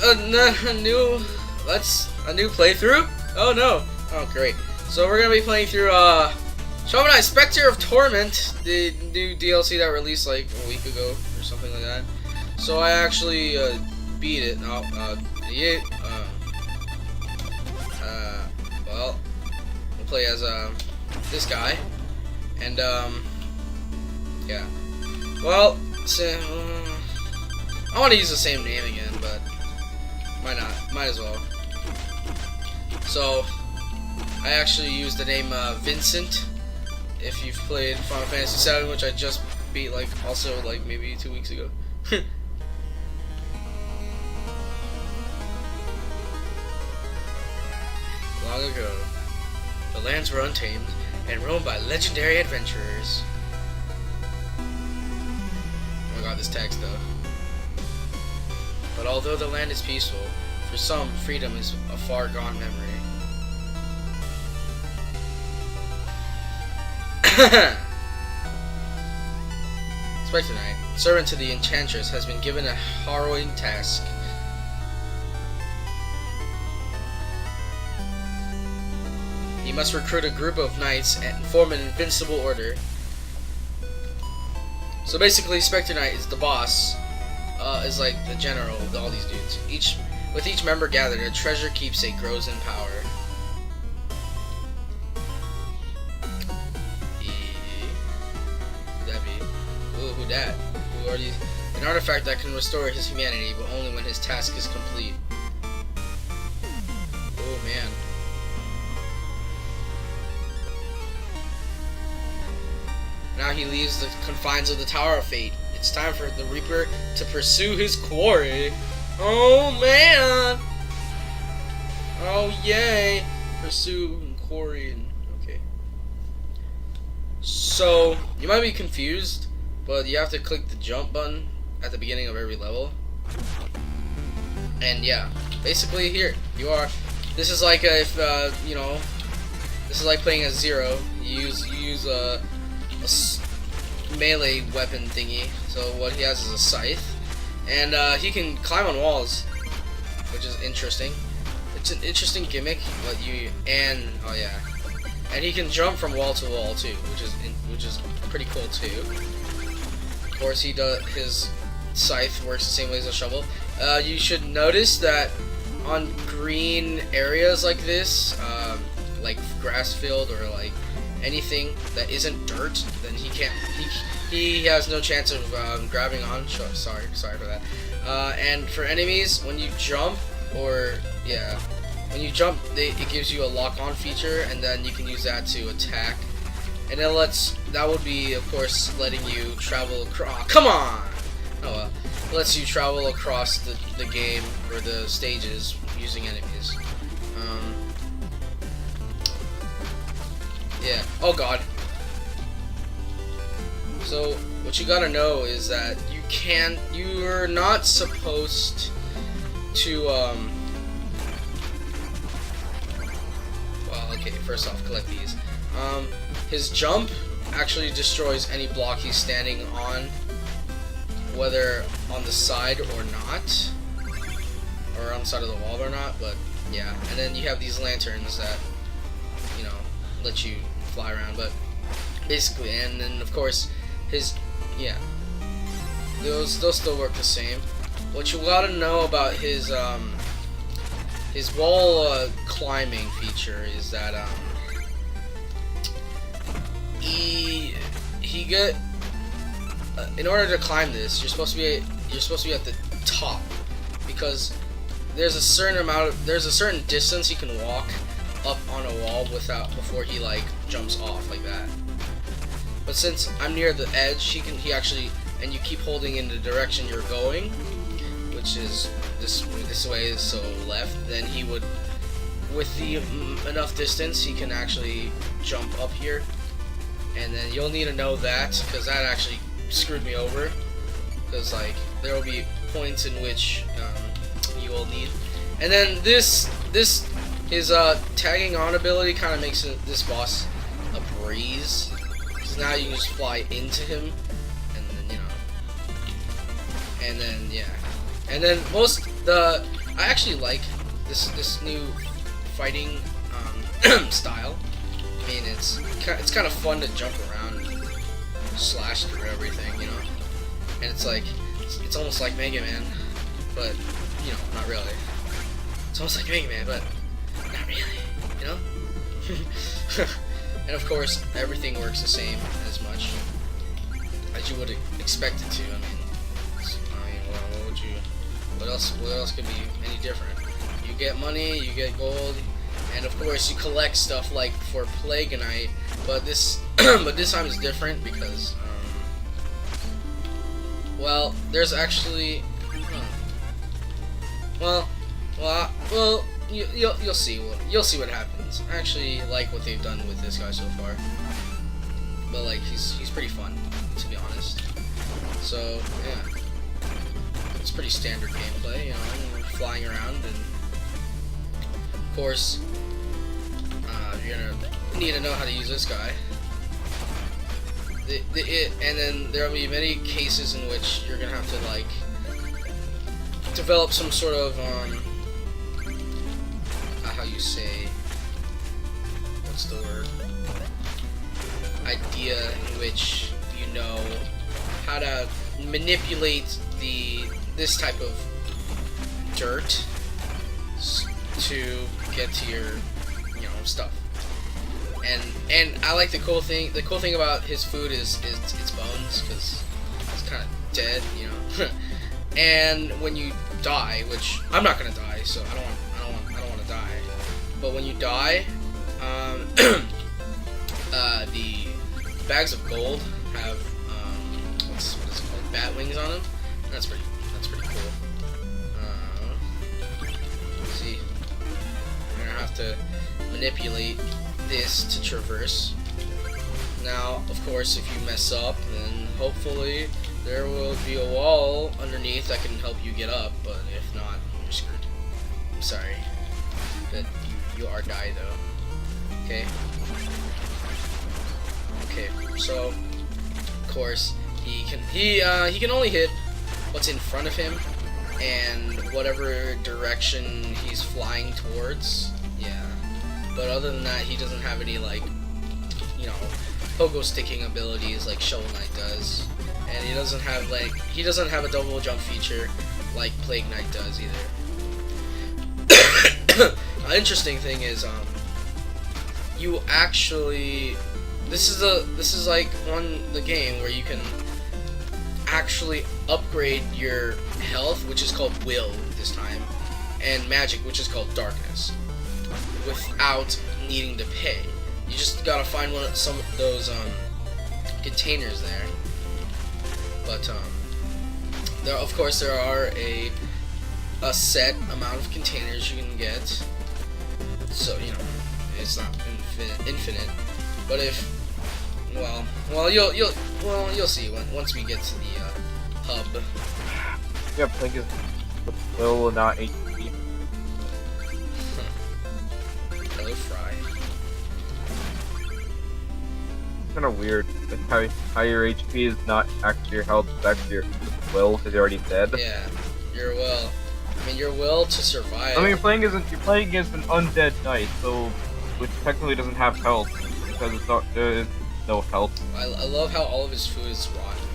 a new playthrough? Oh no. Oh great. So we're gonna be playing through Shovel Knight Spector of Torment, the new DLC that released like a week ago or something like that. So I actually beat it. Well, we'll play as this guy, and yeah. Well, so, I want to use the same name again, but might not. Might as well. So I actually used the name Vincent. If you've played Final Fantasy VII, which I just beat, like also like maybe 2 weeks ago. Long ago, the lands were untamed and roamed by legendary adventurers. Oh my god, this text though. But although the land is peaceful, for some, freedom is a far gone memory. Spector Knight, servant to the Enchantress, has been given a harrowing task. He must recruit a group of knights and form an invincible order. So basically, Spector Knight is the boss, is like the general of all these dudes. With each member gathered, a treasure keepsake grows in power. Who'd that be? Ooh, who dat? Who are these? An artifact that can restore his humanity, but only when his task is complete. Oh man. Now he leaves the confines of the Tower of Fate. It's time for the Reaper to pursue his quarry. Oh man! Oh yay! Pursue quarry. Okay. So you might be confused, but you have to click the jump button at the beginning of every level. And yeah, basically here you are. This is like if you know, this is like playing as Zero. You use a melee weapon thingy. So what he has is a scythe, and he can climb on walls, which is interesting. It's an interesting gimmick. But oh yeah, and he can jump from wall to wall too, which is pretty cool too. Of course, his scythe works the same way as a shovel. You should notice that on green areas like this, like grass field or like anything that isn't dirt, then he has no chance of grabbing on. Sorry for that. And for enemies, when you jump, it gives you a lock-on feature, and then you can use that to attack. And that would be, of course, letting you travel across. Come on! Oh well, it lets you travel across the game or the stages using enemies. Yeah. Oh god. So what you gotta know is that you're not supposed to well, okay, first off, collect these. His jump actually destroys any block he's standing on, whether on the side or not, or on the side of the wall or not, but yeah. And then you have these lanterns that, you know, let you fly around, but basically, and then of course those still work the same. What you gotta know about his wall climbing feature is that in order to climb this, you're supposed to be at the top, because there's a certain distance he can walk up on a wall before he like jumps off like that. But since I'm near the edge, he actually, and you keep holding in the direction you're going, which is this way, so left, then he would, with the enough distance, he can actually jump up here. And then you'll need to know that, because that actually screwed me over, because like there will be points in which you will need. And then his tagging on ability kind of makes this boss a breeze, because now you can just fly into him, and then, you know, and then yeah, and then I actually like this new fighting style. I mean, it's kind of fun to jump around and slash through everything, you know. And it's like it's almost like Mega Man, but you know, not really. It's almost like Mega Man, but not really, you know. And of course, everything works the same as much as you would expect it to. I mean, what else could be any different? You get money, you get gold, and of course you collect stuff like for Plague Knight. But this time is different because well, there's actually well, you'll see what happens. I actually like what they've done with this guy so far, but like he's pretty fun, to be honest. So yeah, it's pretty standard gameplay, you know, flying around, and of course you're gonna need to know how to use this guy. And then there will be many cases in which you're gonna have to like develop some sort of how you say, what's the word, idea in which you know how to manipulate this type of dirt to get to your, you know, stuff. And I like the cool thing about his food is its bones, because it's kind of dead, you know. And when you die, which I'm not gonna die, so I don't want to die. But when you die, the bags of gold have what is it called? Bat wings on them. That's pretty cool. Let's see, we're gonna have to manipulate this to traverse. Now, of course, if you mess up, then hopefully there will be a wall underneath that can help you get up, but if not, you're screwed. I'm sorry, but you are die though. Okay. Okay. So, of course, he can only hit what's in front of him and whatever direction he's flying towards. Yeah. But other than that, he doesn't have any, like, you know, pogo sticking abilities like Shovel Knight does. And he doesn't have a double jump feature like Plague Knight does either. An interesting thing is, you actually, this is like the game where you can actually upgrade your health, which is called Will this time, and magic, which is called Darkness, without needing to pay. You just gotta find some of those containers there. But there, of course, there are a set amount of containers you can get. So you know, it's not infinite. But if you'll see once we get to the hub. Yeah, Plague is will not HP. Hello, Fry. Kind of weird how your HP is not actually your health, it's actually your will, because you're already dead. Yeah, your will. I mean, your will to survive. I mean, you're playing against an undead knight, so which technically doesn't have health because there is no health. I love how all of his food is rotten.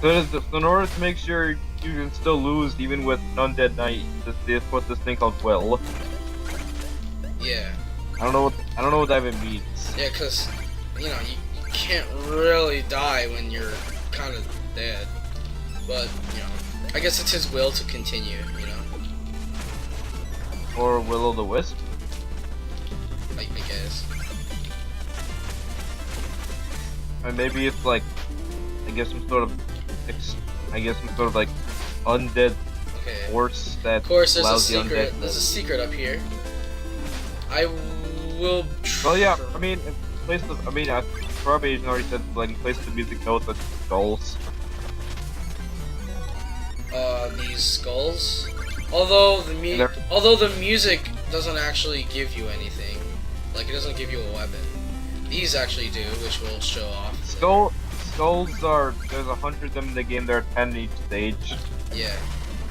So in order to make sure you can still lose even with an undead knight, they put this thing called will. Yeah. I don't know what that even means. Yeah, cause you know you can't really die when you're kind of dead, but you know, I guess it's his will to continue, you know. Or Will-o'-the-Wisp. I guess. And maybe it's like, I guess some sort of like undead force that. Of course, there's a allows the secret. undead. There's a secret up here. I will. Well, yeah. I mean, in place of, Robbie already said, like, in place of the music notes and skulls. These skulls. Although the music doesn't actually give you anything. Like, it doesn't give you a weapon. These actually do, which we'll show off. Skulls are, there's 100 of them in the game, there are 10 in each stage. Yeah.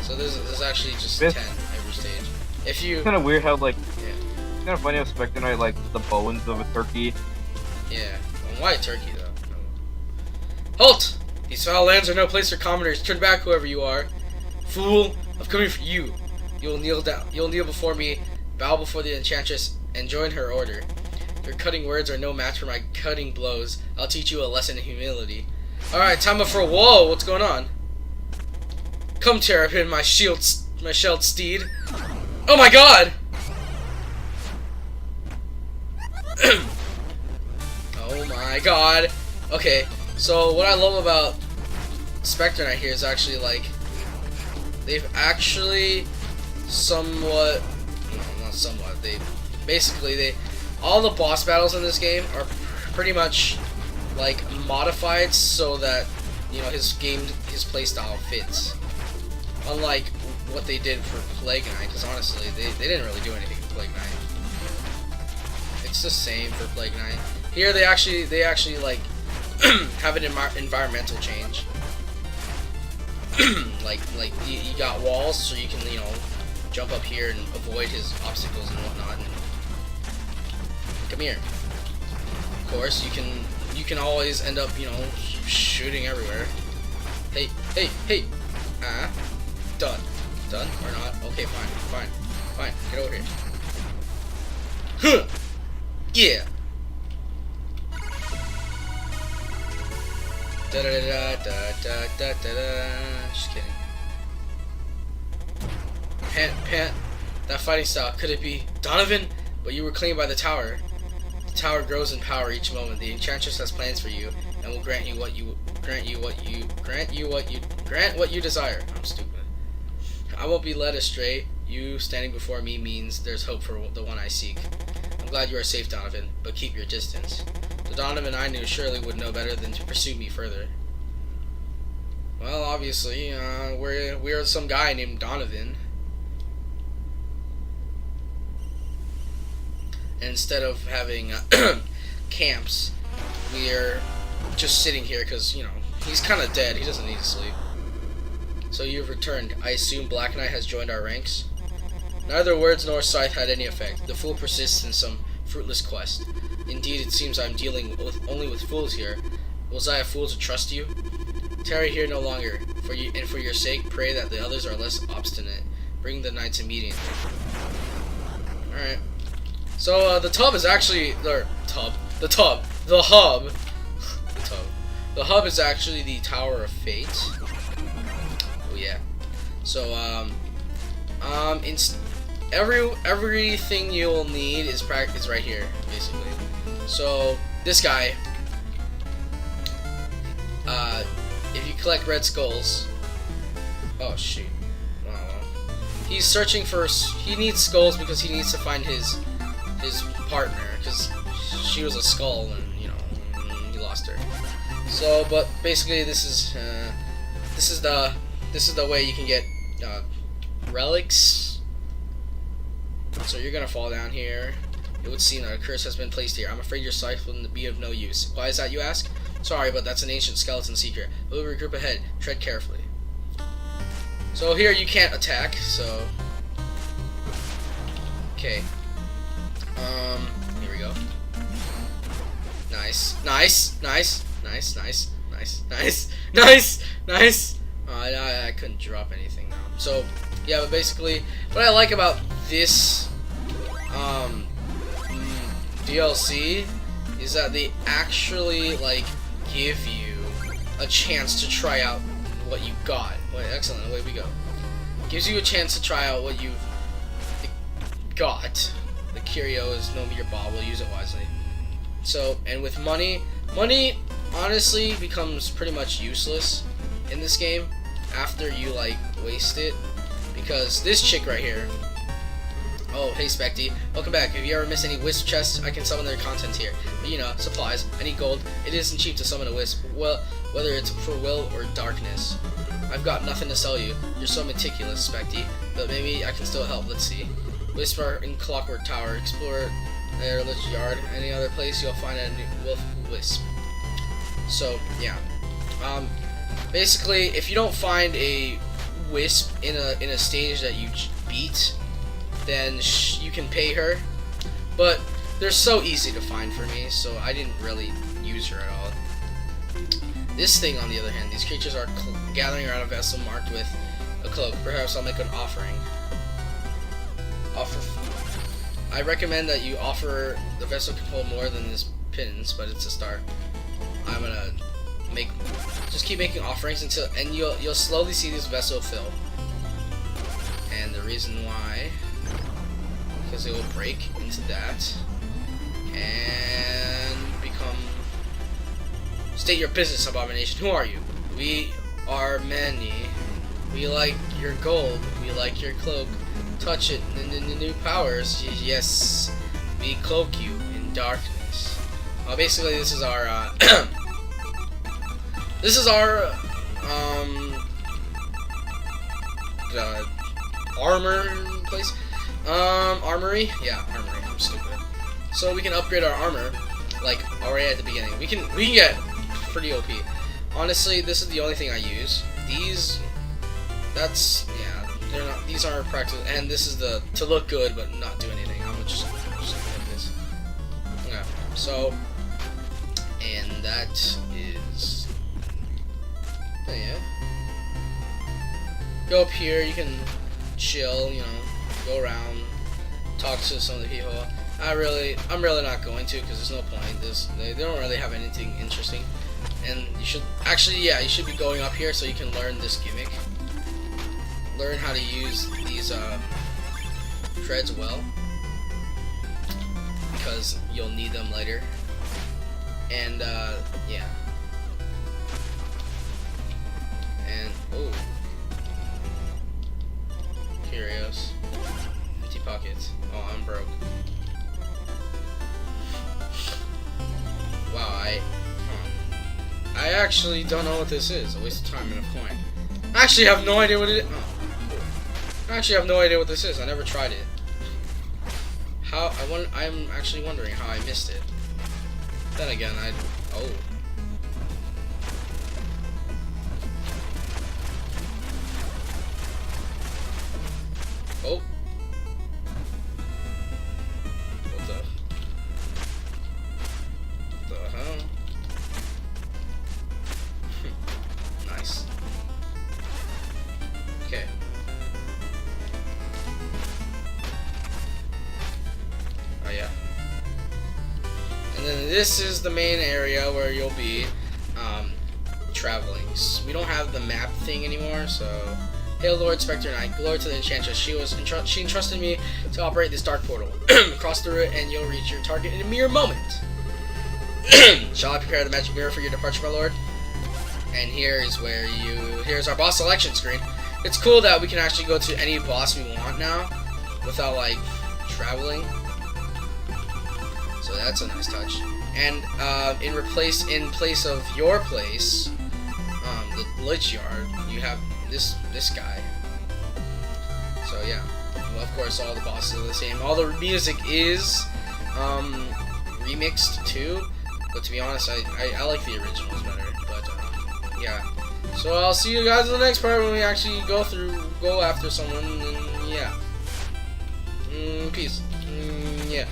So there's actually just This- 10 every stage. If you It's kind of weird how like yeah it's kind of funny how Spector Knight like the bones of a turkey. yeah. Well, why turkey though? Halt! These foul lands are no place for commoners. Turn back, whoever you are. Fool! I'm coming for you. You'll kneel down. You'll kneel before me, bow before the enchantress, and join her order. Your cutting words are no match for my cutting blows. I'll teach you a lesson in humility. Alright, time for a whoa, what's going on? Come, Terrapin, my shelled steed. Oh my god! Oh my god. Okay, so what I love about Spector Knight here is actually like they've actually somewhat no, not somewhat, they all the boss battles in this game are pretty much like modified so that, you know, his playstyle fits. Unlike what they did for Plague Knight, because honestly, they didn't really do anything for Plague Knight. It's the same for Plague Knight. Here they actually like have an environmental change. like you got walls, so you can, you know, jump up here and avoid his obstacles and whatnot. And come here. Of course, you can always end up, you know, shooting everywhere. Hey, hey, hey! Ah, done or not? Okay, fine. Get over here. Huh! Yeah. Da da da da da da da da. Just kidding. Pant. That fighting style, could it be Donovan? But you were claimed by the tower. The tower grows in power each moment. The enchantress has plans for you and will grant what you desire. I'm stupid. I won't be led astray. You standing before me means there's hope for the one I seek. I'm glad you are safe, Donovan, but keep your distance. The Donovan I knew surely would know better than to pursue me further. Well, obviously, we're some guy named Donovan. And instead of having camps, we're just sitting here because, you know, he's kind of dead. He doesn't need to sleep. So you've returned. I assume Black Knight has joined our ranks? Neither words nor scythe had any effect. The fool persists in some fruitless quest. Indeed, it seems I'm dealing only with fools here. Was I a fool to trust you? Tarry here no longer. For you and for your sake, pray that the others are less obstinate. Bring the knights immediately. Alright. So, the tub is actually... The hub is actually the Tower of Fate. Oh, yeah. So, everything you'll need is right here, basically. So, this guy... if you collect red skulls... Oh, shoot. Oh, well. He's searching for... He needs skulls because he needs to find his partner, because she was a skull and, you know, he lost her. So, but basically this is the way you can get relics. So you're gonna fall down here. It would seem that a curse has been placed here. I'm afraid your scythe will be of no use. Why is that, you ask? Sorry, but that's an ancient skeleton secret. We'll regroup ahead. Tread carefully. So here you can't attack, so... Okay. Here we go. Nice. I couldn't drop anything now. So, yeah, but basically, what I like about this, DLC is that they actually, like, give you a chance to try out what you got. Wait, excellent, away we go. Gives you a chance to try out what you've got. The curio is no mere ball, we'll use it wisely. So, and with money honestly becomes pretty much useless in this game after you, like, waste it. Because this chick right here... Oh, hey Specty, welcome back. If you ever miss any wisp chests, I can summon their contents here. But you know, supplies, I need gold. It isn't cheap to summon a wisp, well, whether it's for will or darkness. I've got nothing to sell you. You're so meticulous, Specty, but maybe I can still help. Let's see. Whisper in Clockwork Tower. Explore Airlift Yard. Any other place you'll find a new wolf wisp. So, yeah. Basically, if you don't find a Wisp in a stage that you beat, then you can pay her. But they're so easy to find for me, so I didn't really use her at all. This thing, on the other hand, these creatures are gathering around a vessel marked with a cloak. Perhaps I'll make an offering. I recommend that you offer. The vessel can hold more than this pins, but it's a start. I'm gonna just keep making offerings and you'll slowly see this vessel fill. And the reason why, because it will break into that and become. State your business, abomination. Who are you? We are many. We like your gold. We like your cloak. Touch it. New powers. Yes, we cloak you in darkness. Basically, this is our. This is our armor place. Armory. Yeah, armory. I'm stupid. So we can upgrade our armor, like already at the beginning. We can get pretty OP. Honestly, this is the only thing I use. These, they're not. These aren't practical. And this is the to look good but not do anything. I'm just like this. Yeah. So, and that is. Yeah. Go up here. You can chill. You know, go around, talk to some of the people. I'm really not going to because there's no point. They don't really have anything interesting. And you should actually, yeah, you should be going up here so you can learn this gimmick. Learn how to use these treads well, because you'll need them later. And yeah. And oh, curious. Empty pockets. Oh, I'm broke. Wow, I actually don't know what this is. A waste of time and a coin. I actually have no idea what it is. Oh, cool. I actually have no idea what this is. I never tried it. I'm actually wondering how I missed it. Then again, oh. Oh. What the hell? Nice. Okay. Oh yeah. And then this is the main area where you'll be traveling. We don't have the map thing anymore, so hail Lord Spector and I, glory to the Enchantress. She entrusted me to operate this dark portal. Cross through it and you'll reach your target in a mere moment. Shall I prepare the magic mirror for your departure, my lord? And here's our boss selection screen. It's cool that we can actually go to any boss we want now without like traveling. So that's a nice touch. And in place of your place, the Lich Yard, you have this guy. So yeah. Well, of course all the bosses are the same. All the music is remixed too. But to be honest, I like the originals better. But yeah. So I'll see you guys in the next part when we actually go after someone. And yeah. Peace. Yeah.